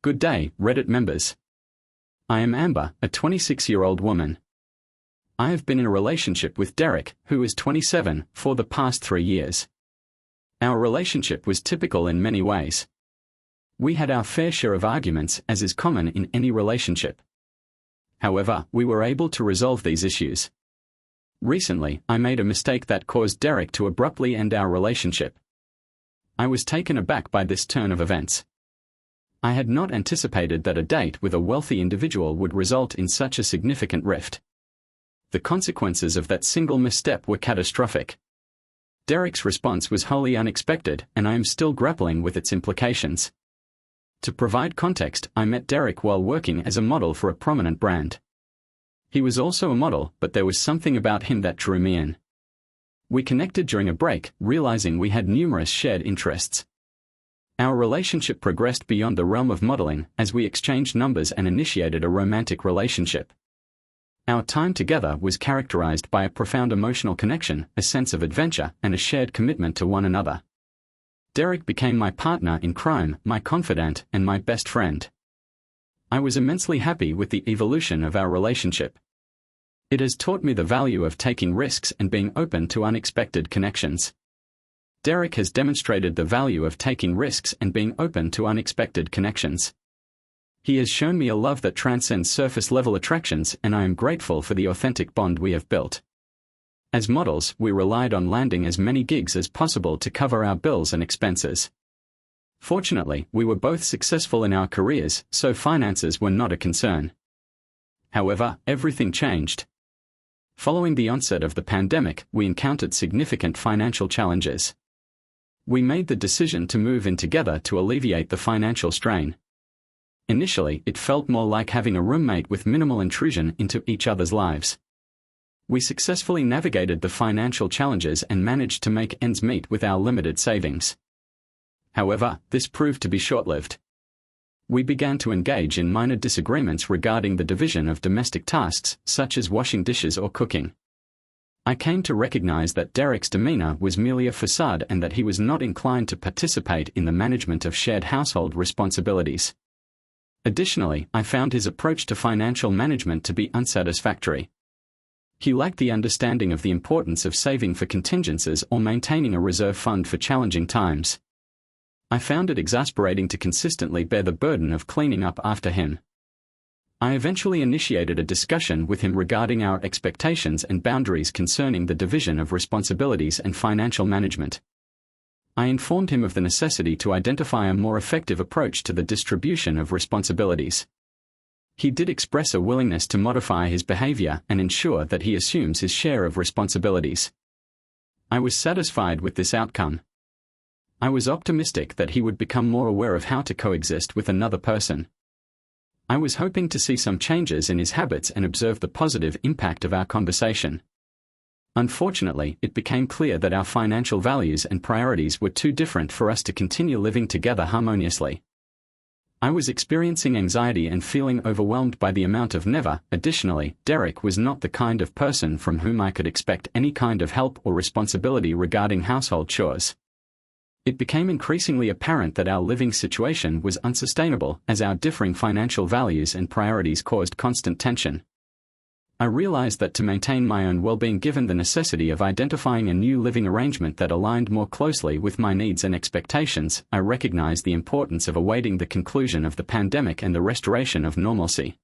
Good day, Reddit members. I am Amber, a 26-year-old woman. I have been in a relationship with Derek, who is 27, for the past 3 years. Our relationship was typical in many ways. We had our fair share of arguments, as is common in any relationship. However, we were able to resolve these issues. Recently, I made a mistake that caused Derek to abruptly end our relationship. I was taken aback by this turn of events. I had not anticipated that a date with a wealthy individual would result in such a significant rift. The consequences of that single misstep were catastrophic. Derek's response was wholly unexpected, and I am still grappling with its implications. To provide context, I met Derek while working as a model for a prominent brand. He was also a model, but there was something about him that drew me in. We connected during a break, realizing we had numerous shared interests. Our relationship progressed beyond the realm of modeling as we exchanged numbers and initiated a romantic relationship. Our time together was characterized by a profound emotional connection, a sense of adventure, and a shared commitment to one another. Derek became my partner in crime, my confidant, and my best friend. I was immensely happy with the evolution of our relationship. It has taught me the value of taking risks and being open to unexpected connections. Derek has demonstrated the value of taking risks and being open to unexpected connections. He has shown me a love that transcends surface-level attractions, and I am grateful for the authentic bond we have built. As models, we relied on landing as many gigs as possible to cover our bills and expenses. Fortunately, we were both successful in our careers, so finances were not a concern. However, everything changed. Following the onset of the pandemic, we encountered significant financial challenges. We made the decision to move in together to alleviate the financial strain. Initially, it felt more like having a roommate with minimal intrusion into each other's lives. We successfully navigated the financial challenges and managed to make ends meet with our limited savings. However, this proved to be short-lived. We began to engage in minor disagreements regarding the division of domestic tasks, such as washing dishes or cooking. I came to recognize that Derek's demeanor was merely a facade and that he was not inclined to participate in the management of shared household responsibilities. Additionally, I found his approach to financial management to be unsatisfactory. He lacked the understanding of the importance of saving for contingencies or maintaining a reserve fund for challenging times. I found it exasperating to consistently bear the burden of cleaning up after him. I eventually initiated a discussion with him regarding our expectations and boundaries concerning the division of responsibilities and financial management. I informed him of the necessity to identify a more effective approach to the distribution of responsibilities. He did express a willingness to modify his behavior and ensure that he assumes his share of responsibilities. I was satisfied with this outcome. I was optimistic that he would become more aware of how to coexist with another person. I was hoping to see some changes in his habits and observe the positive impact of our conversation. Unfortunately, it became clear that our financial values and priorities were too different for us to continue living together harmoniously. I was experiencing anxiety and feeling overwhelmed by the amount of never. Additionally, Derek was not the kind of person from whom I could expect any kind of help or responsibility regarding household chores. It became increasingly apparent that our living situation was unsustainable as our differing financial values and priorities caused constant tension. I realized that to maintain my own well-being, given the necessity of identifying a new living arrangement that aligned more closely with my needs and expectations, I recognized the importance of awaiting the conclusion of the pandemic and the restoration of normalcy.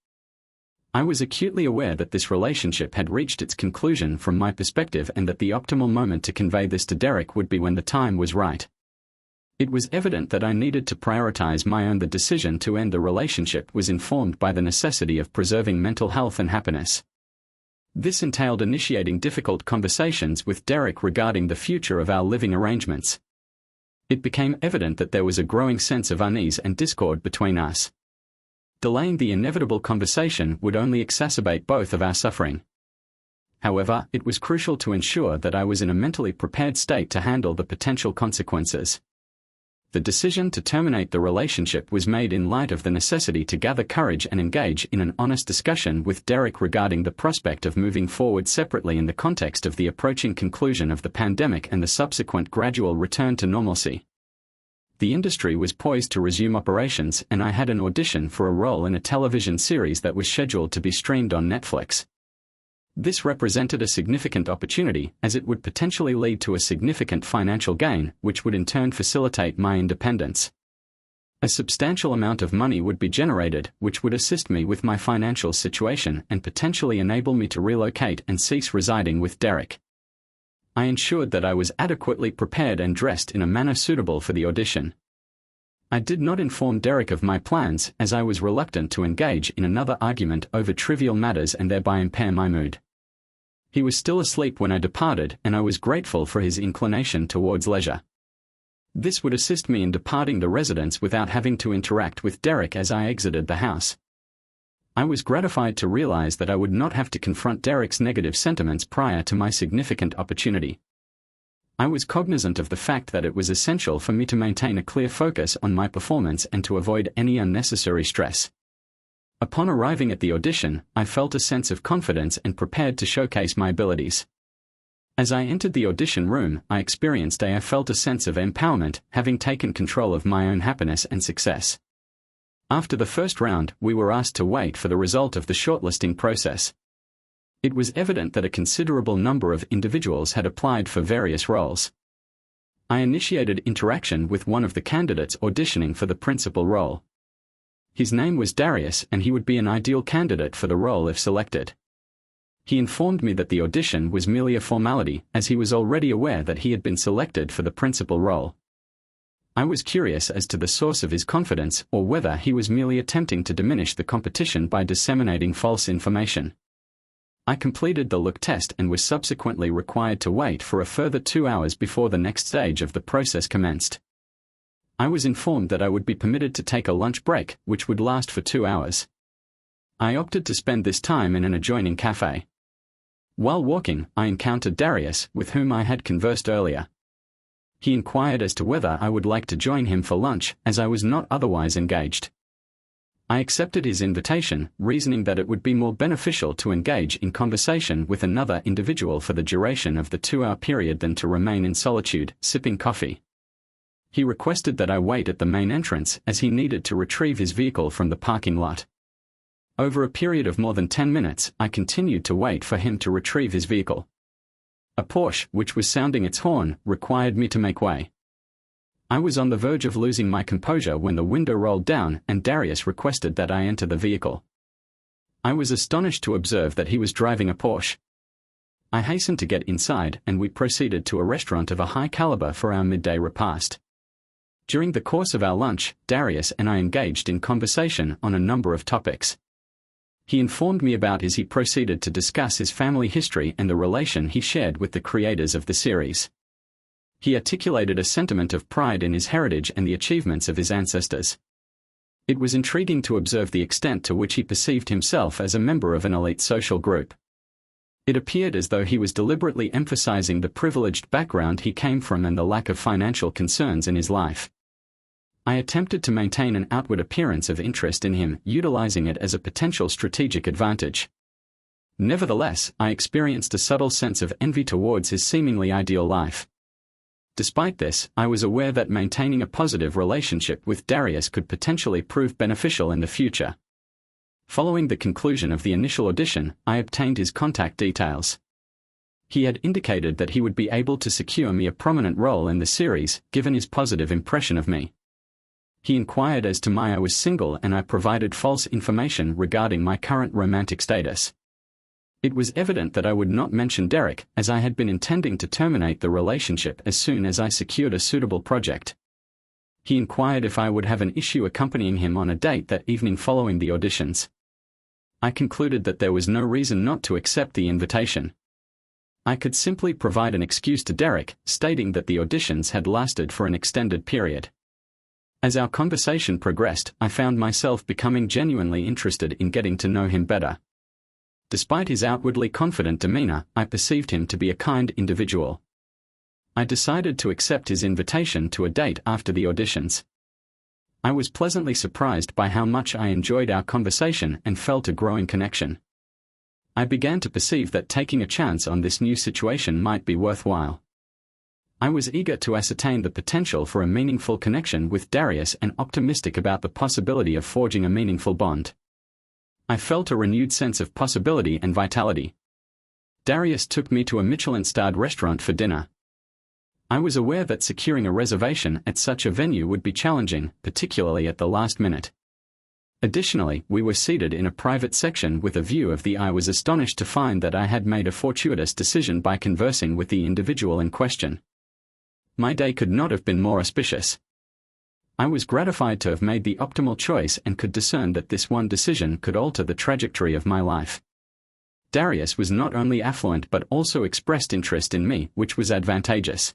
I was acutely aware that this relationship had reached its conclusion from my perspective and that the optimal moment to convey this to Derek would be when the time was right. It was evident that I needed to prioritize my own. The decision to end the relationship was informed by the necessity of preserving mental health and happiness. This entailed initiating difficult conversations with Derek regarding the future of our living arrangements. It became evident that there was a growing sense of unease and discord between us. Delaying the inevitable conversation would only exacerbate both of our suffering. However, it was crucial to ensure that I was in a mentally prepared state to handle the potential consequences. The decision to terminate the relationship was made in light of the necessity to gather courage and engage in an honest discussion with Derek regarding the prospect of moving forward separately in the context of the approaching conclusion of the pandemic and the subsequent gradual return to normalcy. the industry was poised to resume operations and I had an audition for a role in a television series that was scheduled to be streamed on Netflix. This represented a significant opportunity as it would potentially lead to a significant financial gain, which would in turn facilitate my independence. A substantial amount of money would be generated, which would assist me with my financial situation and potentially enable me to relocate and cease residing with Derek. I ensured that I was adequately prepared and dressed in a manner suitable for the audition. I did not inform Derek of my plans as I was reluctant to engage in another argument over trivial matters and thereby impair my mood. He was still asleep when I departed, and I was grateful for his inclination towards leisure. This would assist me in departing the residence without having to interact with Derek as I exited the house. I was gratified to realize that I would not have to confront Derek's negative sentiments prior to my significant opportunity. I was cognizant of the fact that it was essential for me to maintain a clear focus on my performance and to avoid any unnecessary stress. Upon arriving at the audition, I felt a sense of confidence and prepared to showcase my abilities. As I entered the audition room, I felt a sense of empowerment, having taken control of my own happiness and success. After the first round, we were asked to wait for the result of the shortlisting process. It was evident that a considerable number of individuals had applied for various roles. I initiated interaction with one of the candidates auditioning for the principal role. His name was Darius, and he would be an ideal candidate for the role if selected. He informed me that the audition was merely a formality, as he was already aware that he had been selected for the principal role. I was curious as to the source of his confidence, or whether he was merely attempting to diminish the competition by disseminating false information. I completed the look test and was subsequently required to wait for a further 2 hours before the next stage of the process commenced. I was informed that I would be permitted to take a lunch break, which would last for 2 hours. I opted to spend this time in an adjoining cafe. While walking, I encountered Darius, with whom I had conversed earlier. He inquired as to whether I would like to join him for lunch, as I was not otherwise engaged. I accepted his invitation, reasoning that it would be more beneficial to engage in conversation with another individual for the duration of the 2-hour period than to remain in solitude, sipping coffee. He requested that I wait at the main entrance, as he needed to retrieve his vehicle from the parking lot. Over a period of more than 10 minutes, I continued to wait for him to retrieve his vehicle. A Porsche, which was sounding its horn, required me to make way. I was on the verge of losing my composure when the window rolled down and Darius requested that I enter the vehicle. I was astonished to observe that he was driving a Porsche. I hastened to get inside, and we proceeded to a restaurant of a high caliber for our midday repast. During the course of our lunch, Darius and I engaged in conversation on a number of topics. He informed me about he proceeded to discuss his family history and the relation he shared with the creators of the series. He articulated a sentiment of pride in his heritage and the achievements of his ancestors. It was intriguing to observe the extent to which he perceived himself as a member of an elite social group. It appeared as though he was deliberately emphasizing the privileged background he came from and the lack of financial concerns in his life. I attempted to maintain an outward appearance of interest in him, utilizing it as a potential strategic advantage. Nevertheless, I experienced a subtle sense of envy towards his seemingly ideal life. Despite this, I was aware that maintaining a positive relationship with Darius could potentially prove beneficial in the future. Following the conclusion of the initial audition, I obtained his contact details. He had indicated that he would be able to secure me a prominent role in the series, given his positive impression of me. He inquired as to why I was single, and I provided false information regarding my current romantic status. It was evident that I would not mention Derek, as I had been intending to terminate the relationship as soon as I secured a suitable project. He inquired if I would have an issue accompanying him on a date that evening following the auditions. I concluded that there was no reason not to accept the invitation. I could simply provide an excuse to Derek, stating that the auditions had lasted for an extended period. As our conversation progressed, I found myself becoming genuinely interested in getting to know him better. Despite his outwardly confident demeanor, I perceived him to be a kind individual. I decided to accept his invitation to a date after the auditions. I was pleasantly surprised by how much I enjoyed our conversation and felt a growing connection. I began to perceive that taking a chance on this new situation might be worthwhile. I was eager to ascertain the potential for a meaningful connection with Darius and optimistic about the possibility of forging a meaningful bond. I felt a renewed sense of possibility and vitality. Darius took me to a Michelin-starred restaurant for dinner. I was aware that securing a reservation at such a venue would be challenging, particularly at the last minute. Additionally, we were seated in a private section with a view of the. I was astonished to find that I had made a fortuitous decision by conversing with the individual in question. My day could not have been more auspicious. I was gratified to have made the optimal choice and could discern that this one decision could alter the trajectory of my life. Darius was not only affluent but also expressed interest in me, which was advantageous.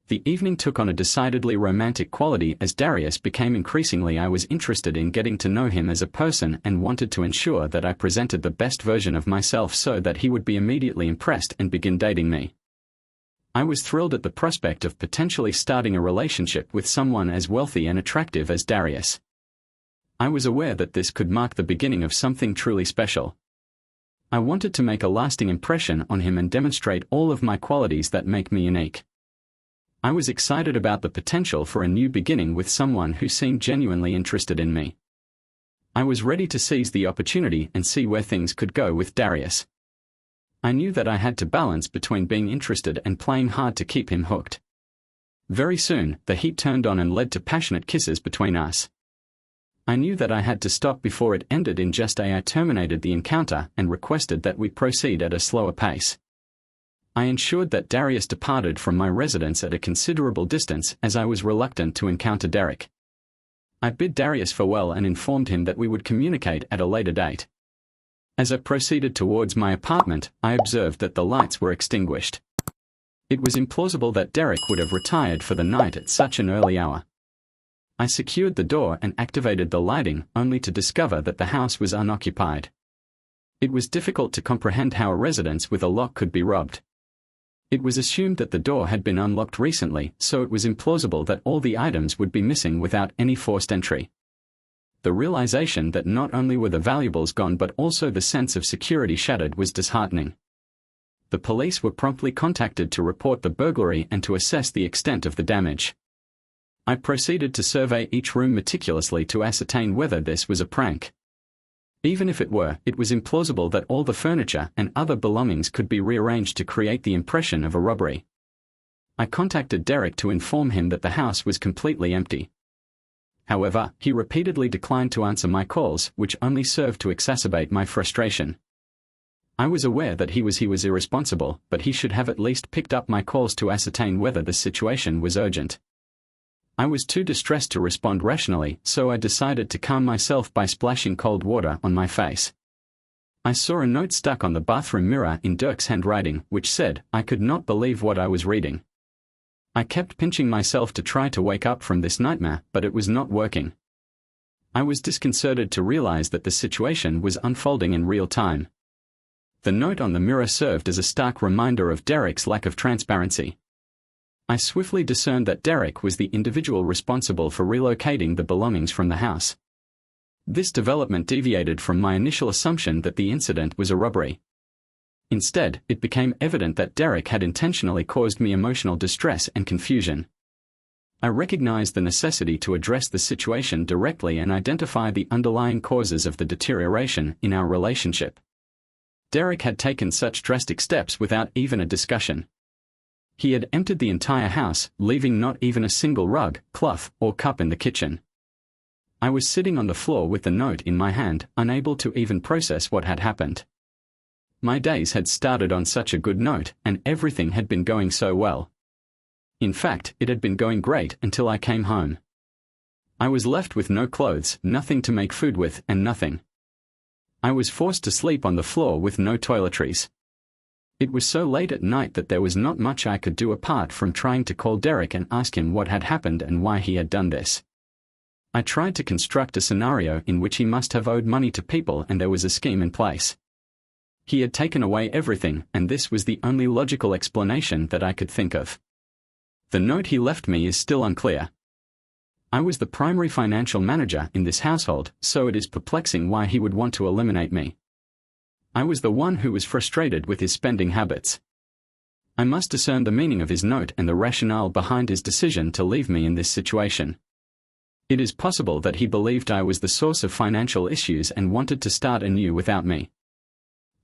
The evening took on a decidedly romantic quality as Darius became increasingly. I was interested in getting to know him as a person and wanted to ensure that I presented the best version of myself so that he would be immediately impressed and begin dating me. I was thrilled at the prospect of potentially starting a relationship with someone as wealthy and attractive as Darius. I was aware that this could mark the beginning of something truly special. I wanted to make a lasting impression on him and demonstrate all of my qualities that make me unique. I was excited about the potential for a new beginning with someone who seemed genuinely interested in me. I was ready to seize the opportunity and see where things could go with Darius. I knew that I had to balance between being interested and playing hard to keep him hooked. Very soon, the heat turned on and led to passionate kisses between us. I knew that I had to stop before it ended in just a. I terminated the encounter and requested that we proceed at a slower pace. I ensured that Darius departed from my residence at a considerable distance as I was reluctant to encounter Derek. I bid Darius farewell and informed him that we would communicate at a later date. As I proceeded towards my apartment, I observed that the lights were extinguished. It was implausible that Derek would have retired for the night at such an early hour. I secured the door and activated the lighting, only to discover that the house was unoccupied. It was difficult to comprehend how a residence with a lock could be robbed. It was assumed that the door had been unlocked recently, so it was implausible that all the items would be missing without any forced entry. The realization that not only were the valuables gone but also the sense of security shattered was disheartening. The police were promptly contacted to report the burglary and to assess the extent of the damage. I proceeded to survey each room meticulously to ascertain whether this was a prank. Even if it were, it was implausible that all the furniture and other belongings could be rearranged to create the impression of a robbery. I contacted Derek to inform him that the house was completely empty. However, he repeatedly declined to answer my calls, which only served to exacerbate my frustration. I was aware that he was irresponsible, but he should have at least picked up my calls to ascertain whether the situation was urgent. I was too distressed to respond rationally, so I decided to calm myself by splashing cold water on my face. I saw a note stuck on the bathroom mirror in Dirk's handwriting, which said, "I could not believe what I was reading." I kept pinching myself to try to wake up from this nightmare, but it was not working. I was disconcerted to realize that the situation was unfolding in real time. The note on the mirror served as a stark reminder of Derek's lack of transparency. I swiftly discerned that Derek was the individual responsible for relocating the belongings from the house. This development deviated from my initial assumption that the incident was a robbery. Instead, it became evident that Derek had intentionally caused me emotional distress and confusion. I recognized the necessity to address the situation directly and identify the underlying causes of the deterioration in our relationship. Derek had taken such drastic steps without even a discussion. He had emptied the entire house, leaving not even a single rug, cloth, or cup in the kitchen. I was sitting on the floor with the note in my hand, unable to even process what had happened. My days had started on such a good note, and everything had been going so well. In fact, it had been going great until I came home. I was left with no clothes, nothing to make food with, and nothing. I was forced to sleep on the floor with no toiletries. It was so late at night that there was not much I could do apart from trying to call Derek and ask him what had happened and why he had done this. I tried to construct a scenario in which he must have owed money to people and there was a scheme in place. He had taken away everything, and this was the only logical explanation that I could think of. The note he left me is still unclear. I was the primary financial manager in this household, so it is perplexing why he would want to eliminate me. I was the one who was frustrated with his spending habits. I must discern the meaning of his note and the rationale behind his decision to leave me in this situation. It is possible that he believed I was the source of financial issues and wanted to start anew without me.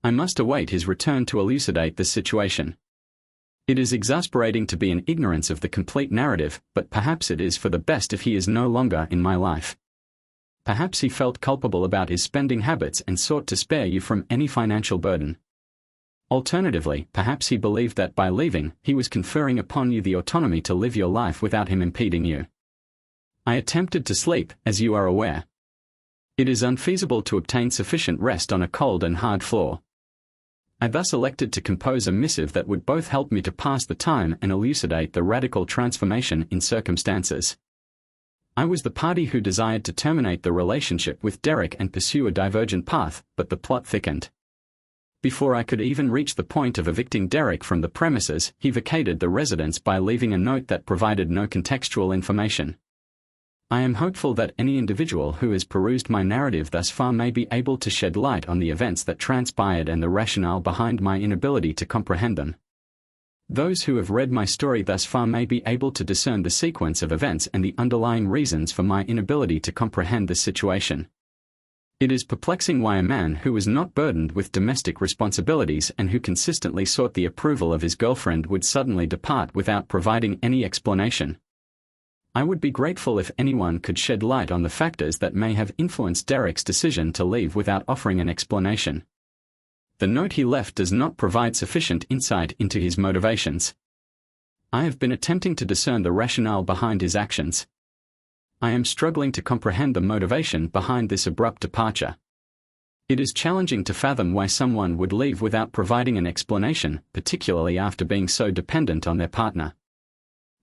I must await his return to elucidate this situation. It is exasperating to be in ignorance of the complete narrative, but perhaps it is for the best if he is no longer in my life. Perhaps he felt culpable about his spending habits and sought to spare you from any financial burden. Alternatively, perhaps he believed that by leaving, he was conferring upon you the autonomy to live your life without him impeding you. I attempted to sleep, as you are aware. It is unfeasible to obtain sufficient rest on a cold and hard floor. I thus elected to compose a missive that would both help me to pass the time and elucidate the radical transformation in circumstances. I was the party who desired to terminate the relationship with Derek and pursue a divergent path, but the plot thickened. Before I could even reach the point of evicting Derek from the premises, he vacated the residence by leaving a note that provided no contextual information. I am hopeful that any individual who has perused my narrative thus far may be able to shed light on the events that transpired and the rationale behind my inability to comprehend them. Those who have read my story thus far may be able to discern the sequence of events and the underlying reasons for my inability to comprehend this situation. It is perplexing why a man who was not burdened with domestic responsibilities and who consistently sought the approval of his girlfriend would suddenly depart without providing any explanation. I would be grateful if anyone could shed light on the factors that may have influenced Derek's decision to leave without offering an explanation. The note he left does not provide sufficient insight into his motivations. I have been attempting to discern the rationale behind his actions. I am struggling to comprehend the motivation behind this abrupt departure. It is challenging to fathom why someone would leave without providing an explanation, particularly after being so dependent on their partner.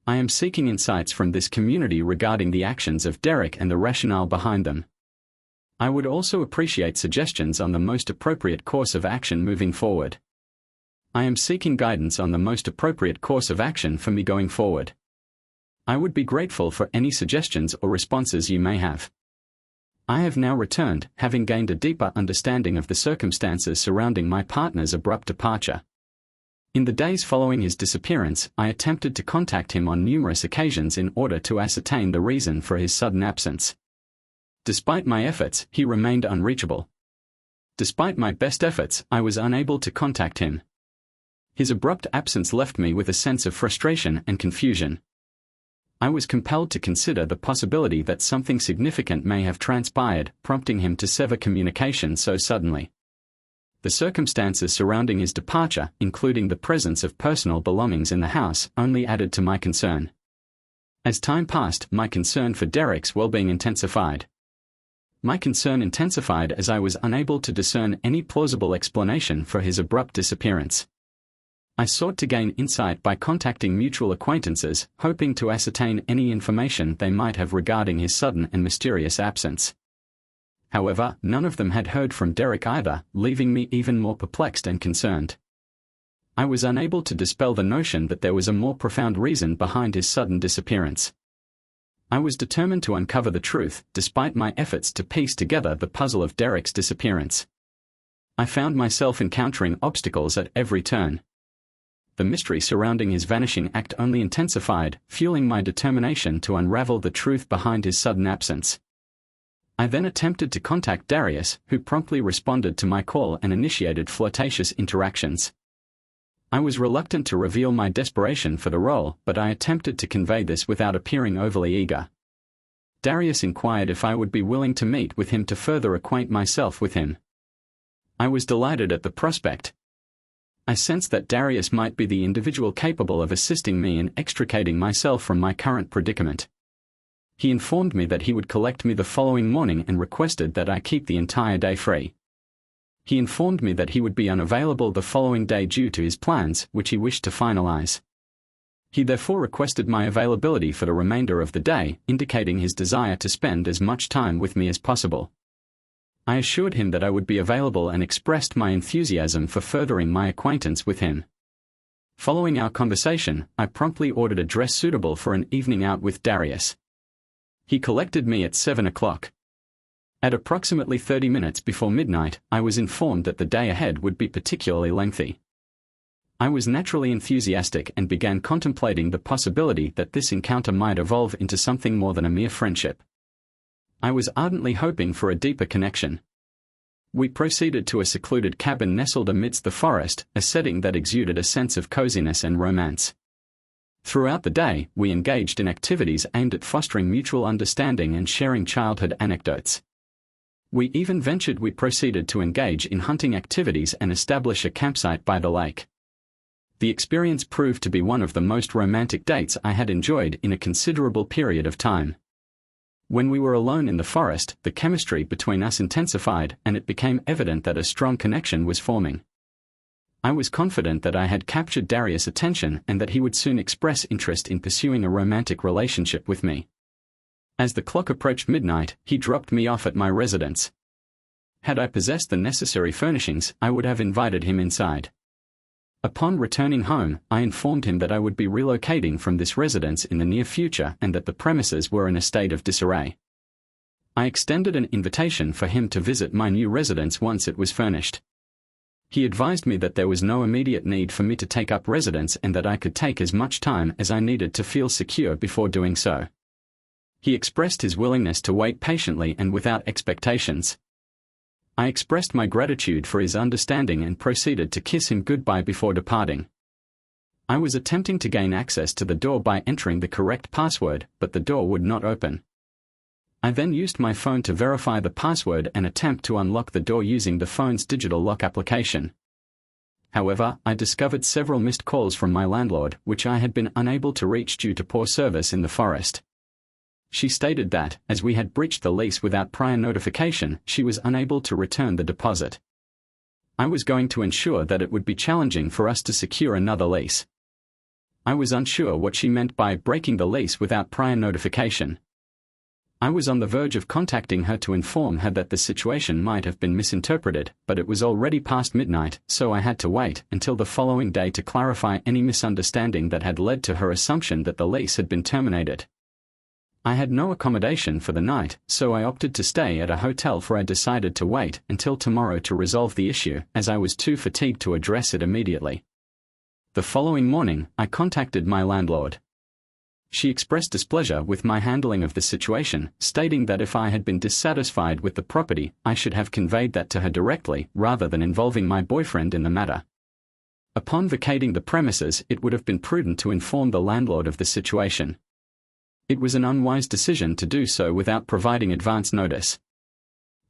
I am seeking insights from this community regarding the actions of Derek and the rationale behind them. I would also appreciate suggestions on the most appropriate course of action moving forward. I am seeking guidance on the most appropriate course of action for me going forward. I would be grateful for any suggestions or responses you may have. I have now returned, having gained a deeper understanding of the circumstances surrounding my partner's abrupt departure. In the days following his disappearance, I attempted to contact him on numerous occasions in order to ascertain the reason for his sudden absence. Despite my efforts, he remained unreachable. Despite my best efforts, I was unable to contact him. His abrupt absence left me with a sense of frustration and confusion. I was compelled to consider the possibility that something significant may have transpired, prompting him to sever communication so suddenly. The circumstances surrounding his departure, including the presence of personal belongings in the house, only added to my concern. As time passed, my concern for Derek's well-being intensified. My concern intensified as I was unable to discern any plausible explanation for his abrupt disappearance. I sought to gain insight by contacting mutual acquaintances, hoping to ascertain any information they might have regarding his sudden and mysterious absence. However, none of them had heard from Derek either, leaving me even more perplexed and concerned. I was unable to dispel the notion that there was a more profound reason behind his sudden disappearance. I was determined to uncover the truth, despite my efforts to piece together the puzzle of Derek's disappearance. I found myself encountering obstacles at every turn. The mystery surrounding his vanishing act only intensified, fueling my determination to unravel the truth behind his sudden absence. I then attempted to contact Darius, who promptly responded to my call and initiated flirtatious interactions. I was reluctant to reveal my desperation for the role, but I attempted to convey this without appearing overly eager. Darius inquired if I would be willing to meet with him to further acquaint myself with him. I was delighted at the prospect. I sensed that Darius might be the individual capable of assisting me in extricating myself from my current predicament. He informed me that he would collect me the following morning and requested that I keep the entire day free. He informed me that he would be unavailable the following day due to his plans, which he wished to finalize. He therefore requested my availability for the remainder of the day, indicating his desire to spend as much time with me as possible. I assured him that I would be available and expressed my enthusiasm for furthering my acquaintance with him. Following our conversation, I promptly ordered a dress suitable for an evening out with Darius. He collected me at 7 o'clock. At approximately 30 minutes before midnight, I was informed that the day ahead would be particularly lengthy. I was naturally enthusiastic and began contemplating the possibility that this encounter might evolve into something more than a mere friendship. I was ardently hoping for a deeper connection. We proceeded to a secluded cabin nestled amidst the forest, a setting that exuded a sense of coziness and romance. Throughout the day, we engaged in activities aimed at fostering mutual understanding and sharing childhood anecdotes. We proceeded to engage in hunting activities and establish a campsite by the lake. The experience proved to be one of the most romantic dates I had enjoyed in a considerable period of time. When we were alone in the forest, the chemistry between us intensified, and it became evident that a strong connection was forming. I was confident that I had captured Darius' attention and that he would soon express interest in pursuing a romantic relationship with me. As the clock approached midnight, he dropped me off at my residence. Had I possessed the necessary furnishings, I would have invited him inside. Upon returning home, I informed him that I would be relocating from this residence in the near future and that the premises were in a state of disarray. I extended an invitation for him to visit my new residence once it was furnished. He advised me that there was no immediate need for me to take up residence and that I could take as much time as I needed to feel secure before doing so. He expressed his willingness to wait patiently and without expectations. I expressed my gratitude for his understanding and proceeded to kiss him goodbye before departing. I was attempting to gain access to the door by entering the correct password, but the door would not open. I then used my phone to verify the password and attempt to unlock the door using the phone's digital lock application. However, I discovered several missed calls from my landlord, which I had been unable to reach due to poor service in the forest. She stated that, as we had breached the lease without prior notification, she was unable to return the deposit. I was going to ensure that it would be challenging for us to secure another lease. I was unsure what she meant by breaking the lease without prior notification. I was on the verge of contacting her to inform her that the situation might have been misinterpreted, but it was already past midnight, so I had to wait until the following day to clarify any misunderstanding that had led to her assumption that the lease had been terminated. I had no accommodation for the night, so I opted to stay at a hotel, for I decided to wait until tomorrow to resolve the issue, as I was too fatigued to address it immediately. The following morning, I contacted my landlord. She expressed displeasure with my handling of the situation, stating that if I had been dissatisfied with the property, I should have conveyed that to her directly, rather than involving my boyfriend in the matter. Upon vacating the premises, it would have been prudent to inform the landlord of the situation. It was an unwise decision to do so without providing advance notice.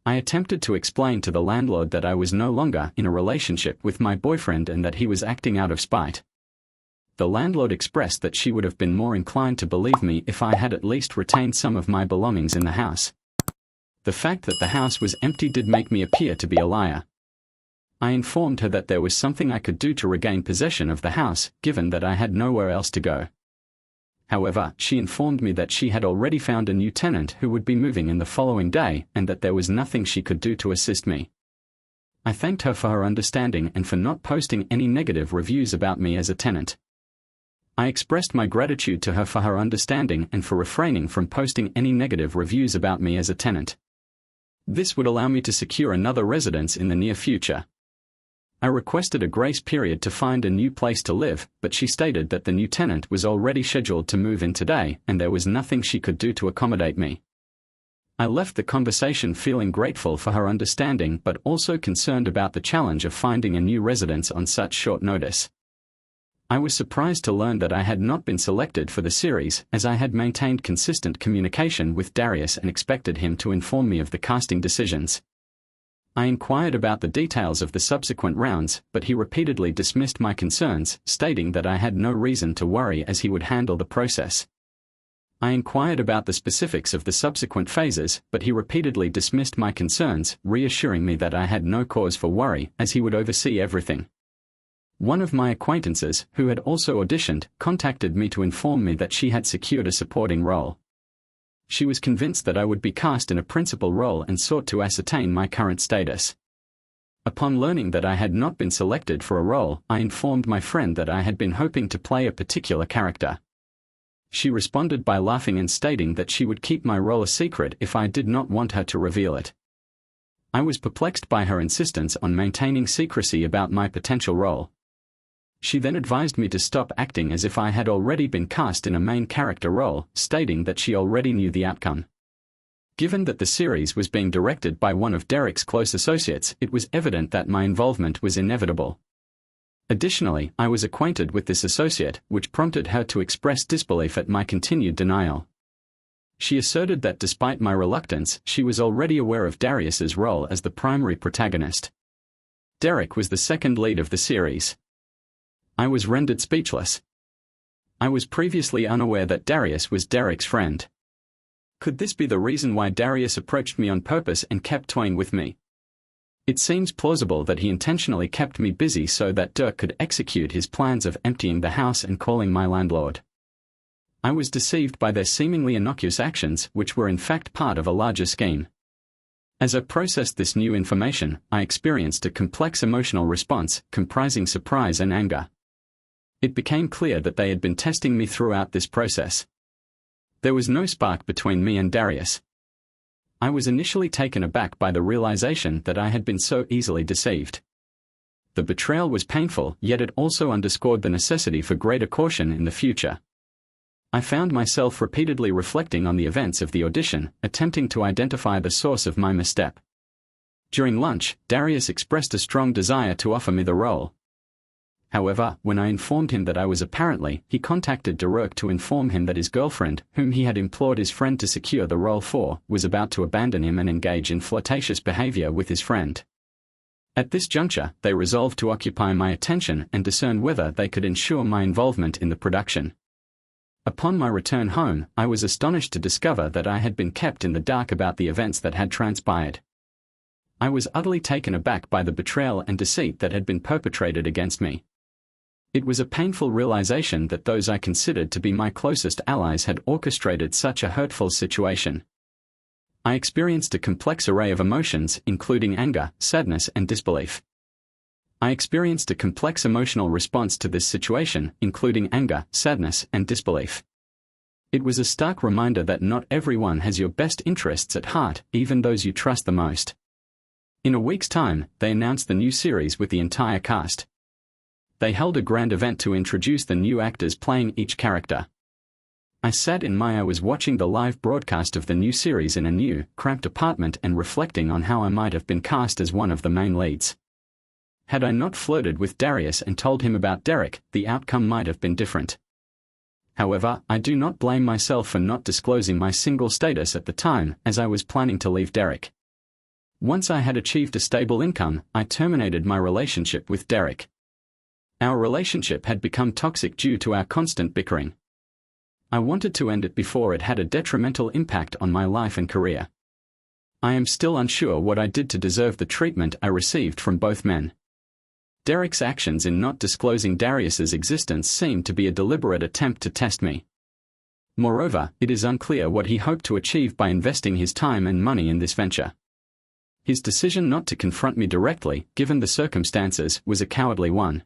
I attempted to explain to the landlord that I was no longer in a relationship with my boyfriend and that he was acting out of spite. The landlord expressed that she would have been more inclined to believe me if I had at least retained some of my belongings in the house. The fact that the house was empty did make me appear to be a liar. I informed her that there was something I could do to regain possession of the house, given that I had nowhere else to go. However, she informed me that she had already found a new tenant who would be moving in the following day and that there was nothing she could do to assist me. I thanked her for her understanding and for not posting any negative reviews about me as a tenant. I expressed my gratitude to her for her understanding and for refraining from posting any negative reviews about me as a tenant. This would allow me to secure another residence in the near future. I requested a grace period to find a new place to live, but she stated that the new tenant was already scheduled to move in today and there was nothing she could do to accommodate me. I left the conversation feeling grateful for her understanding but also concerned about the challenge of finding a new residence on such short notice. I was surprised to learn that I had not been selected for the series, as I had maintained consistent communication with Darius and expected him to inform me of the casting decisions. I inquired about the details of the subsequent rounds, but he repeatedly dismissed my concerns, stating that I had no reason to worry as he would handle the process. I inquired about the specifics of the subsequent phases, but he repeatedly dismissed my concerns, reassuring me that I had no cause for worry as he would oversee everything. One of my acquaintances, who had also auditioned, contacted me to inform me that she had secured a supporting role. She was convinced that I would be cast in a principal role and sought to ascertain my current status. Upon learning that I had not been selected for a role, I informed my friend that I had been hoping to play a particular character. She responded by laughing and stating that she would keep my role a secret if I did not want her to reveal it. I was perplexed by her insistence on maintaining secrecy about my potential role. She then advised me to stop acting as if I had already been cast in a main character role, stating that she already knew the outcome. Given that the series was being directed by one of Derek's close associates, it was evident that my involvement was inevitable. Additionally, I was acquainted with this associate, which prompted her to express disbelief at my continued denial. She asserted that despite my reluctance, she was already aware of Darius's role as the primary protagonist. Derek was the second lead of the series. I was rendered speechless. I was previously unaware that Darius was Derek's friend. Could this be the reason why Darius approached me on purpose and kept toying with me? It seems plausible that he intentionally kept me busy so that Dirk could execute his plans of emptying the house and calling my landlord. I was deceived by their seemingly innocuous actions, which were in fact part of a larger scheme. As I processed this new information, I experienced a complex emotional response, comprising surprise and anger. It became clear that they had been testing me throughout this process. There was no spark between me and Darius. I was initially taken aback by the realization that I had been so easily deceived. The betrayal was painful, yet it also underscored the necessity for greater caution in the future. I found myself repeatedly reflecting on the events of the audition, attempting to identify the source of my misstep. During lunch, Darius expressed a strong desire to offer me the role. However, when I informed him that I was apparently, he contacted Dirk to inform him that his girlfriend, whom he had implored his friend to secure the role for, was about to abandon him and engage in flirtatious behavior with his friend. At this juncture, they resolved to occupy my attention and discern whether they could ensure my involvement in the production. Upon my return home, I was astonished to discover that I had been kept in the dark about the events that had transpired. I was utterly taken aback by the betrayal and deceit that had been perpetrated against me. It was a painful realization that those I considered to be my closest allies had orchestrated such a hurtful situation. I experienced a complex array of emotions, including anger, sadness, and disbelief. I experienced a complex emotional response to this situation, including anger, sadness, and disbelief. It was a stark reminder that not everyone has your best interests at heart, even those you trust the most. In a week's time, they announced the new series with the entire cast. They held a grand event to introduce the new actors playing each character. I sat in my I was watching the live broadcast of the new series in a new, cramped apartment and reflecting on how I might have been cast as one of the main leads. Had I not flirted with Darius and told him about Derek, the outcome might have been different. However, I do not blame myself for not disclosing my single status at the time, as I was planning to leave Derek. Once I had achieved a stable income, I terminated my relationship with Derek. Our relationship had become toxic due to our constant bickering. I wanted to end it before it had a detrimental impact on my life and career. I am still unsure what I did to deserve the treatment I received from both men. Derek's actions in not disclosing Darius's existence seemed to be a deliberate attempt to test me. Moreover, it is unclear what he hoped to achieve by investing his time and money in this venture. His decision not to confront me directly, given the circumstances, was a cowardly one.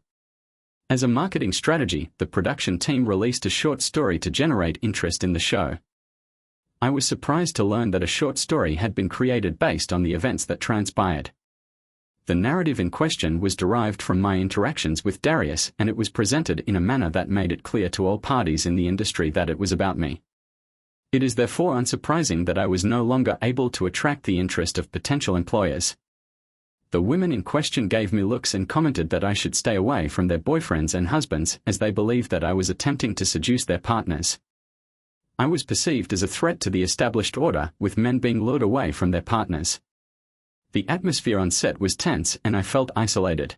As a marketing strategy, the production team released a short story to generate interest in the show. I was surprised to learn that a short story had been created based on the events that transpired. The narrative in question was derived from my interactions with Darius, and it was presented in a manner that made it clear to all parties in the industry that it was about me. It is therefore unsurprising that I was no longer able to attract the interest of potential employers. The women in question gave me looks and commented that I should stay away from their boyfriends and husbands, as they believed that I was attempting to seduce their partners. I was perceived as a threat to the established order, with men being lured away from their partners. The atmosphere on set was tense and I felt isolated.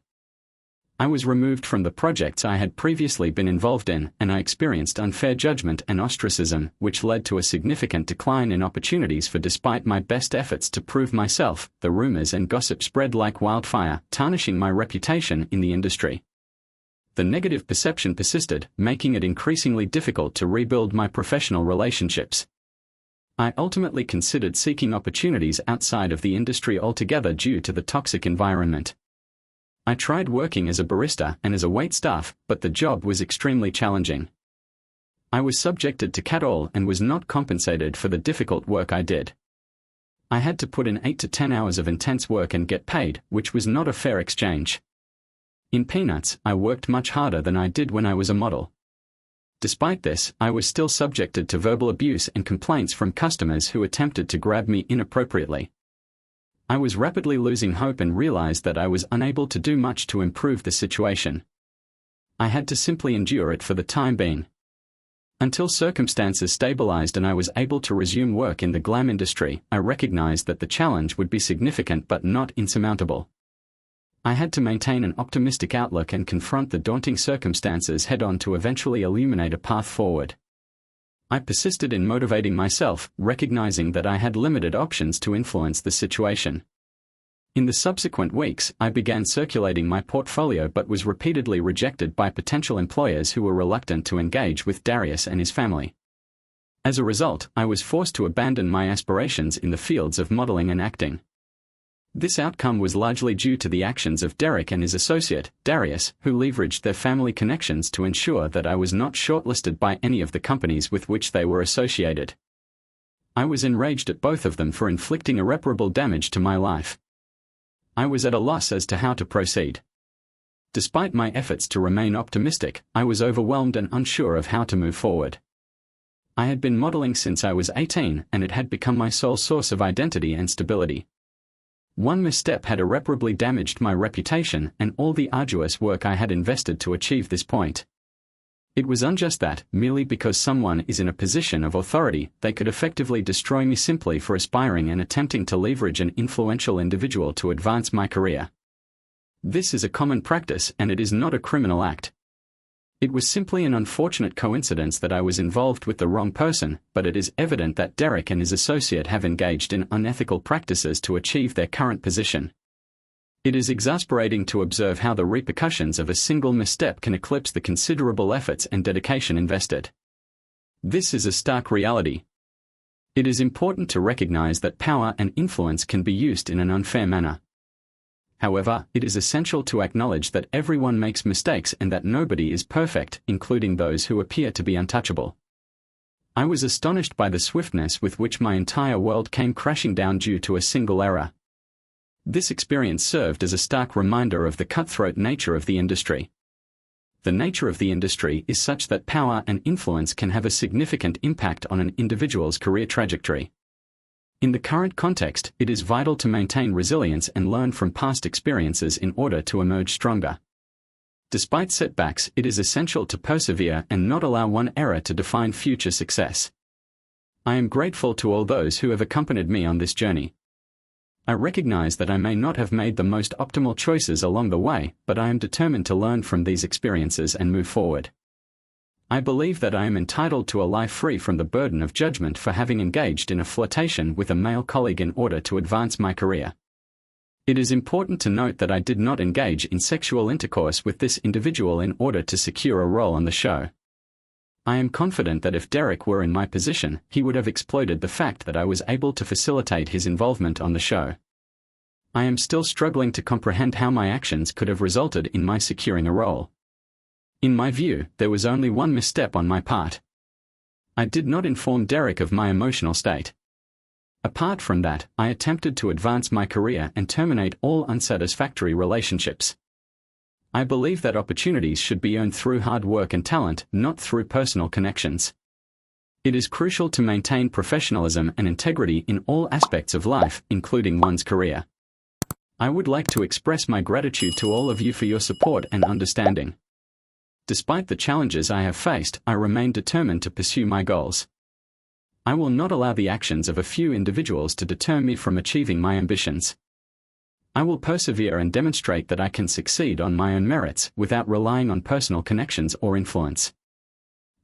I was removed from the projects I had previously been involved in, and I experienced unfair judgment and ostracism, which led to a significant decline in opportunities for despite my best efforts to prove myself. The rumors and gossip spread like wildfire, tarnishing my reputation in the industry. The negative perception persisted, making it increasingly difficult to rebuild my professional relationships. I ultimately considered seeking opportunities outside of the industry altogether due to the toxic environment. I tried working as a barista and as a waitstaff, but the job was extremely challenging. I was subjected to cat-all and was not compensated for the difficult work I did. I had to put in 8 to 10 hours of intense work and get paid, which was not a fair exchange. In Peanuts, I worked much harder than I did when I was a model. Despite this, I was still subjected to verbal abuse and complaints from customers who attempted to grab me inappropriately. I was rapidly losing hope and realized that I was unable to do much to improve the situation. I had to simply endure it for the time being. Until circumstances stabilized and I was able to resume work in the glam industry, I recognized that the challenge would be significant but not insurmountable. I had to maintain an optimistic outlook and confront the daunting circumstances head-on to eventually illuminate a path forward. I persisted in motivating myself, recognizing that I had limited options to influence the situation. In the subsequent weeks, I began circulating my portfolio but was repeatedly rejected by potential employers who were reluctant to engage with Darius and his family. As a result, I was forced to abandon my aspirations in the fields of modeling and acting. This outcome was largely due to the actions of Derek and his associate, Darius, who leveraged their family connections to ensure that I was not shortlisted by any of the companies with which they were associated. I was enraged at both of them for inflicting irreparable damage to my life. I was at a loss as to how to proceed. Despite my efforts to remain optimistic, I was overwhelmed and unsure of how to move forward. I had been modeling since I was 18, and it had become my sole source of identity and stability. One misstep had irreparably damaged my reputation and all the arduous work I had invested to achieve this point. It was unjust that, merely because someone is in a position of authority, they could effectively destroy me simply for aspiring and attempting to leverage an influential individual to advance my career. This is a common practice and it is not a criminal act. It was simply an unfortunate coincidence that I was involved with the wrong person, but it is evident that Derek and his associate have engaged in unethical practices to achieve their current position. It is exasperating to observe how the repercussions of a single misstep can eclipse the considerable efforts and dedication invested. This is a stark reality. It is important to recognize that power and influence can be used in an unfair manner. However, it is essential to acknowledge that everyone makes mistakes and that nobody is perfect, including those who appear to be untouchable. I was astonished by the swiftness with which my entire world came crashing down due to a single error. This experience served as a stark reminder of the cutthroat nature of the industry. The nature of the industry is such that power and influence can have a significant impact on an individual's career trajectory. In the current context, it is vital to maintain resilience and learn from past experiences in order to emerge stronger. Despite setbacks, it is essential to persevere and not allow one error to define future success. I am grateful to all those who have accompanied me on this journey. I recognize that I may not have made the most optimal choices along the way, but I am determined to learn from these experiences and move forward. I believe that I am entitled to a life free from the burden of judgment for having engaged in a flirtation with a male colleague in order to advance my career. It is important to note that I did not engage in sexual intercourse with this individual in order to secure a role on the show. I am confident that if Derek were in my position, he would have exploited the fact that I was able to facilitate his involvement on the show. I am still struggling to comprehend how my actions could have resulted in my securing a role. In my view, there was only one misstep on my part. I did not inform Derek of my emotional state. Apart from that, I attempted to advance my career and terminate all unsatisfactory relationships. I believe that opportunities should be earned through hard work and talent, not through personal connections. It is crucial to maintain professionalism and integrity in all aspects of life, including one's career. I would like to express my gratitude to all of you for your support and understanding. Despite the challenges I have faced, I remain determined to pursue my goals. I will not allow the actions of a few individuals to deter me from achieving my ambitions. I will persevere and demonstrate that I can succeed on my own merits without relying on personal connections or influence.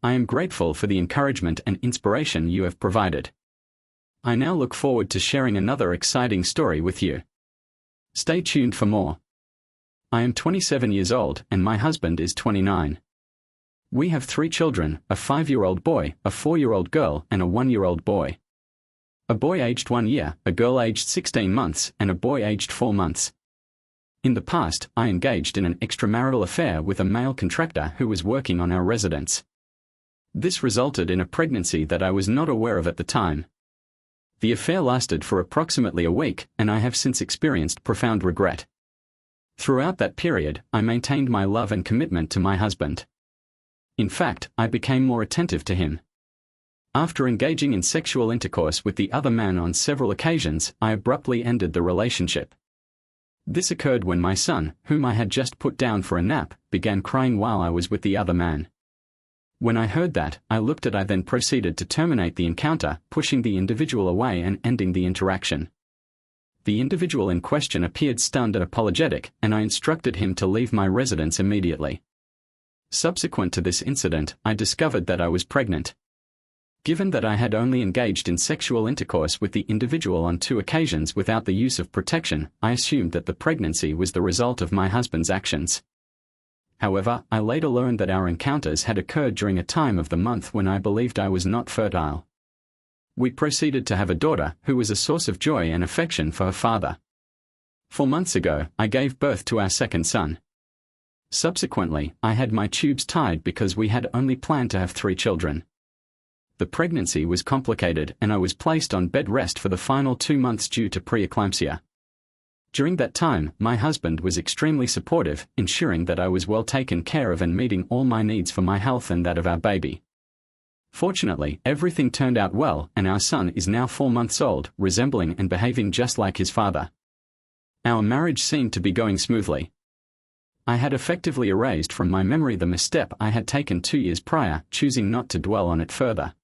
I am grateful for the encouragement and inspiration you have provided. I now look forward to sharing another exciting story with you. Stay tuned for more. I am 27 years old and my husband is 29. We have 3 children, a 5-year-old boy, a 4-year-old girl, and a 1-year-old boy. A boy aged 1 year, a girl aged 16 months, and a boy aged 4 months. In the past, I engaged in an extramarital affair with a male contractor who was working on our residence. This resulted in a pregnancy that I was not aware of at the time. The affair lasted for approximately a week, and I have since experienced profound regret. Throughout that period, I maintained my love and commitment to my husband. In fact, I became more attentive to him. After engaging in sexual intercourse with the other man on several occasions, I abruptly ended the relationship. This occurred when my son, whom I had just put down for a nap, began crying while I was with the other man. When I heard that, I then proceeded to terminate the encounter, pushing the individual away and ending the interaction. The individual in question appeared stunned and apologetic, and I instructed him to leave my residence immediately. Subsequent to this incident, I discovered that I was pregnant. Given that I had only engaged in sexual intercourse with the individual on 2 occasions without the use of protection, I assumed that the pregnancy was the result of my husband's actions. However, I later learned that our encounters had occurred during a time of the month when I believed I was not fertile. We proceeded to have a daughter, who was a source of joy and affection for her father. 4 months ago, I gave birth to our second son. Subsequently, I had my tubes tied because we had only planned to have 3 children. The pregnancy was complicated and I was placed on bed rest for the final 2 months due to preeclampsia. During that time, my husband was extremely supportive, ensuring that I was well taken care of and meeting all my needs for my health and that of our baby. Fortunately, everything turned out well, and our son is now 4 months old, resembling and behaving just like his father. Our marriage seemed to be going smoothly. I had effectively erased from my memory the misstep I had taken 2 years prior, choosing not to dwell on it further.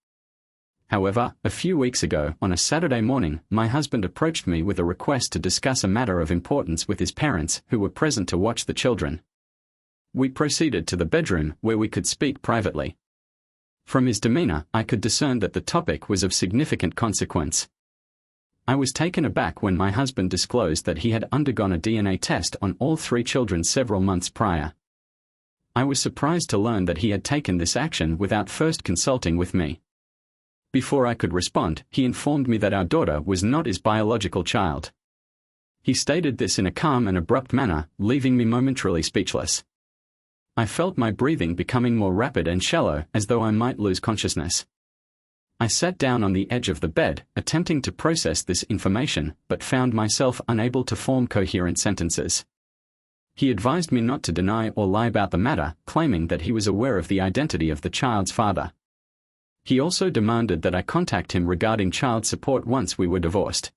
However, a few weeks ago, on a Saturday morning, my husband approached me with a request to discuss a matter of importance with his parents, who were present to watch the children. We proceeded to the bedroom, where we could speak privately. From his demeanor, I could discern that the topic was of significant consequence. I was taken aback when my husband disclosed that he had undergone a DNA test on all 3 children several months prior. I was surprised to learn that he had taken this action without first consulting with me. Before I could respond, he informed me that our daughter was not his biological child. He stated this in a calm and abrupt manner, leaving me momentarily speechless. I felt my breathing becoming more rapid and shallow, as though I might lose consciousness. I sat down on the edge of the bed, attempting to process this information, but found myself unable to form coherent sentences. He advised me not to deny or lie about the matter, claiming that he was aware of the identity of the child's father. He also demanded that I contact him regarding child support once we were divorced.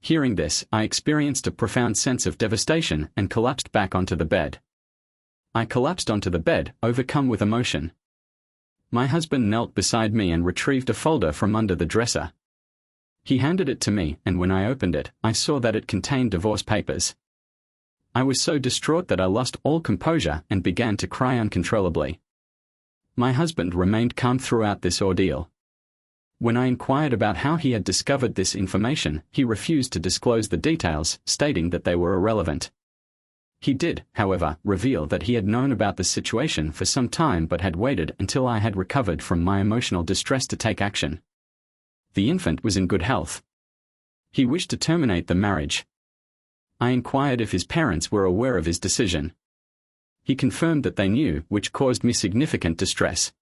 Hearing this, I experienced a profound sense of devastation and collapsed back onto the bed. I collapsed onto the bed, overcome with emotion. My husband knelt beside me and retrieved a folder from under the dresser. He handed it to me, and when I opened it, I saw that it contained divorce papers. I was so distraught that I lost all composure and began to cry uncontrollably. My husband remained calm throughout this ordeal. When I inquired about how he had discovered this information, he refused to disclose the details, stating that they were irrelevant. He did, however, reveal that he had known about the situation for some time but had waited until I had recovered from my emotional distress to take action. The infant was in good health. He wished to terminate the marriage. I inquired if his parents were aware of his decision. He confirmed that they knew, which caused me significant distress.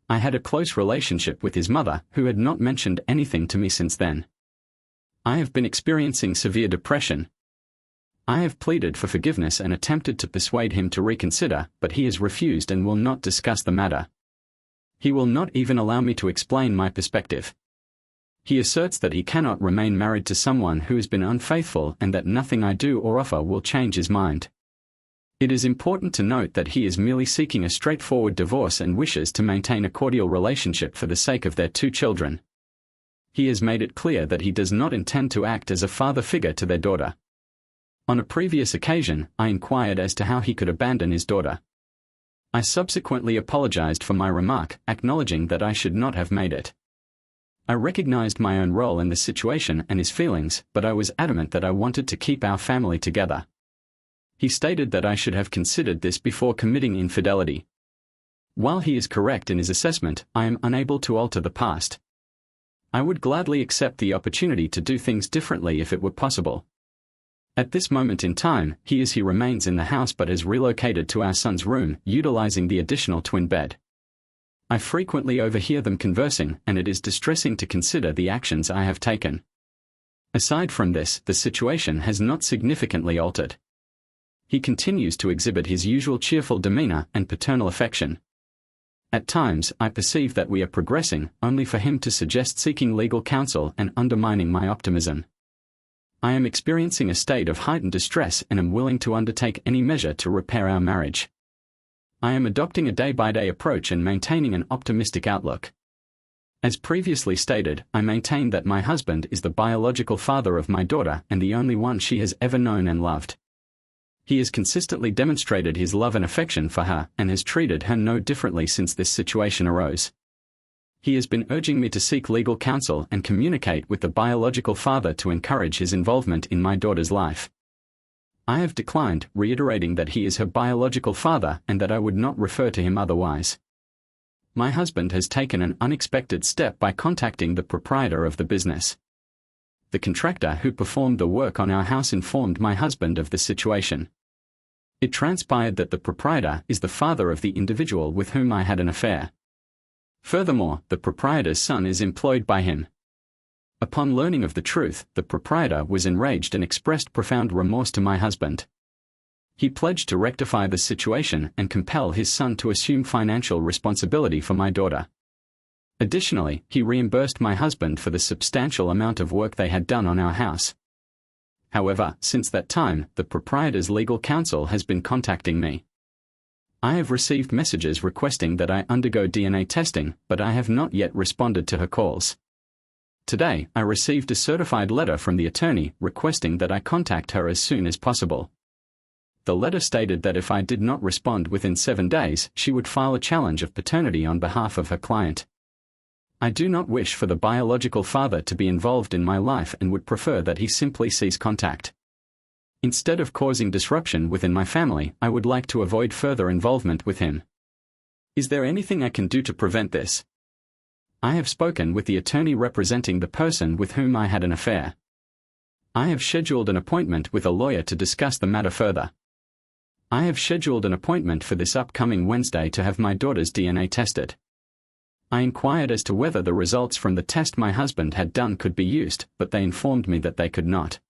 I had a close relationship with his mother, who had not mentioned anything to me since then. I have been experiencing severe depression. I have pleaded for forgiveness and attempted to persuade him to reconsider, but he has refused and will not discuss the matter. He will not even allow me to explain my perspective. He asserts that he cannot remain married to someone who has been unfaithful and that nothing I do or offer will change his mind. It is important to note that he is merely seeking a straightforward divorce and wishes to maintain a cordial relationship for the sake of their 2 children. He has made it clear that he does not intend to act as a father figure to their daughter. On a previous occasion, I inquired as to how he could abandon his daughter. I subsequently apologized for my remark, acknowledging that I should not have made it. I recognized my own role in the situation and his feelings, but I was adamant that I wanted to keep our family together. He stated that I should have considered this before committing infidelity. While he is correct in his assessment, I am unable to alter the past. I would gladly accept the opportunity to do things differently if it were possible. At this moment in time, he remains in the house but has relocated to our son's room, utilizing the additional twin bed. I frequently overhear them conversing, and it is distressing to consider the actions I have taken. Aside from this, the situation has not significantly altered. He continues to exhibit his usual cheerful demeanor and paternal affection. At times, I perceive that we are progressing, only for him to suggest seeking legal counsel and undermining my optimism. I am experiencing a state of heightened distress and am willing to undertake any measure to repair our marriage. I am adopting a day-by-day approach and maintaining an optimistic outlook. As previously stated, I maintain that my husband is the biological father of my daughter and the only one she has ever known and loved. He has consistently demonstrated his love and affection for her and has treated her no differently since this situation arose. He has been urging me to seek legal counsel and communicate with the biological father to encourage his involvement in my daughter's life. I have declined, reiterating that he is her biological father and that I would not refer to him otherwise. My husband has taken an unexpected step by contacting the proprietor of the business. The contractor who performed the work on our house informed my husband of the situation. It transpired that the proprietor is the father of the individual with whom I had an affair. Furthermore, the proprietor's son is employed by him. Upon learning of the truth, the proprietor was enraged and expressed profound remorse to my husband. He pledged to rectify the situation and compel his son to assume financial responsibility for my daughter. Additionally, he reimbursed my husband for the substantial amount of work they had done on our house. However, since that time, the proprietor's legal counsel has been contacting me. I have received messages requesting that I undergo DNA testing, but I have not yet responded to her calls. Today, I received a certified letter from the attorney requesting that I contact her as soon as possible. The letter stated that if I did not respond within 7 days, she would file a challenge of paternity on behalf of her client. I do not wish for the biological father to be involved in my life and would prefer that he simply cease contact. Instead of causing disruption within my family, I would like to avoid further involvement with him. Is there anything I can do to prevent this? I have spoken with the attorney representing the person with whom I had an affair. I have scheduled an appointment with a lawyer to discuss the matter further. I have scheduled an appointment for this upcoming Wednesday to have my daughter's DNA tested. I inquired as to whether the results from the test my husband had done could be used, but they informed me that they could not.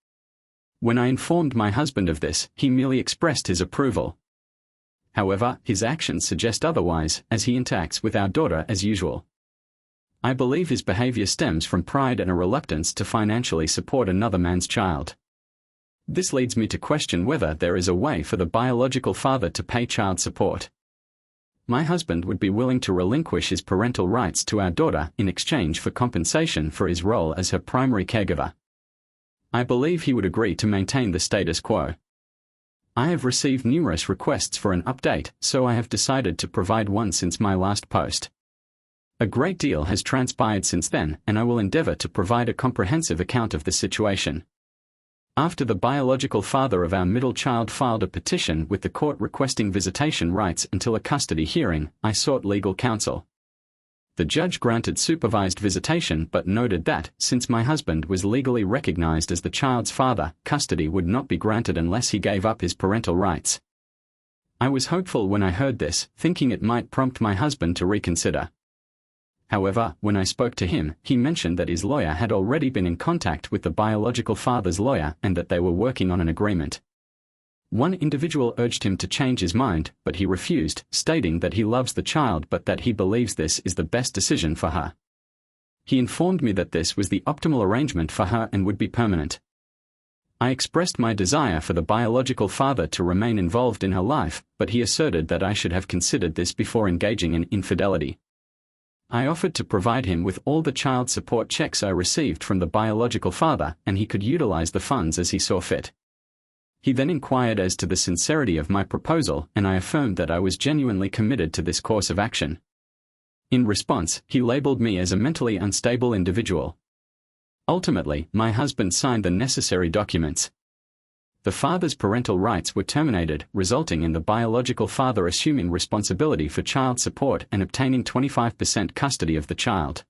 When I informed my husband of this, he merely expressed his approval. However, his actions suggest otherwise, as he interacts with our daughter as usual. I believe his behavior stems from pride and a reluctance to financially support another man's child. This leads me to question whether there is a way for the biological father to pay child support. My husband would be willing to relinquish his parental rights to our daughter in exchange for compensation for his role as her primary caregiver. I believe he would agree to maintain the status quo. I have received numerous requests for an update, so I have decided to provide one since my last post. A great deal has transpired since then, and I will endeavor to provide a comprehensive account of the situation. After the biological father of our middle child filed a petition with the court requesting visitation rights until a custody hearing, I sought legal counsel. The judge granted supervised visitation but noted that, since my husband was legally recognized as the child's father, custody would not be granted unless he gave up his parental rights. I was hopeful when I heard this, thinking it might prompt my husband to reconsider. However, when I spoke to him, he mentioned that his lawyer had already been in contact with the biological father's lawyer and that they were working on an agreement. One individual urged him to change his mind, but he refused, stating that he loves the child but that he believes this is the best decision for her. He informed me that this was the optimal arrangement for her and would be permanent. I expressed my desire for the biological father to remain involved in her life, but he asserted that I should have considered this before engaging in infidelity. I offered to provide him with all the child support checks I received from the biological father, and he could utilize the funds as he saw fit. He then inquired as to the sincerity of my proposal, and I affirmed that I was genuinely committed to this course of action. In response, he labeled me as a mentally unstable individual. Ultimately, my husband signed the necessary documents. The father's parental rights were terminated, resulting in the biological father assuming responsibility for child support and obtaining 25% custody of the child.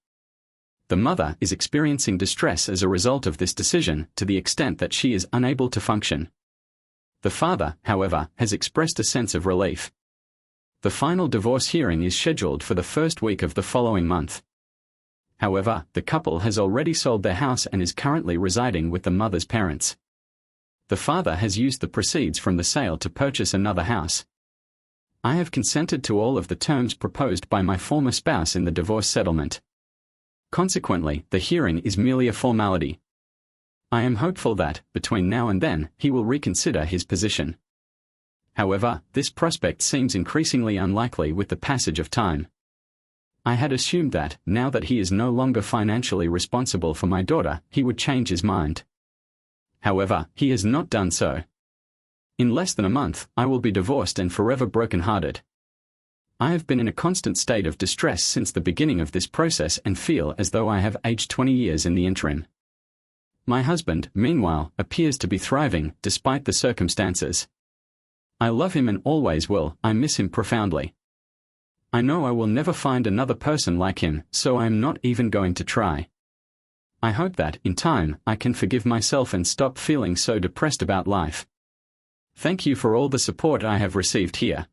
The mother is experiencing distress as a result of this decision, to the extent that she is unable to function. The father, however, has expressed a sense of relief. The final divorce hearing is scheduled for the first week of the following month. However, the couple has already sold their house and is currently residing with the mother's parents. The father has used the proceeds from the sale to purchase another house. I have consented to all of the terms proposed by my former spouse in the divorce settlement. Consequently, the hearing is merely a formality. I am hopeful that, between now and then, he will reconsider his position. However, this prospect seems increasingly unlikely with the passage of time. I had assumed that, now that he is no longer financially responsible for my daughter, he would change his mind. However, he has not done so. In less than a month, I will be divorced and forever broken-hearted. I have been in a constant state of distress since the beginning of this process and feel as though I have aged 20 years in the interim. My husband, meanwhile, appears to be thriving, despite the circumstances. I love him and always will. I miss him profoundly. I know I will never find another person like him, so I am not even going to try. I hope that, in time, I can forgive myself and stop feeling so depressed about life. Thank you for all the support I have received here.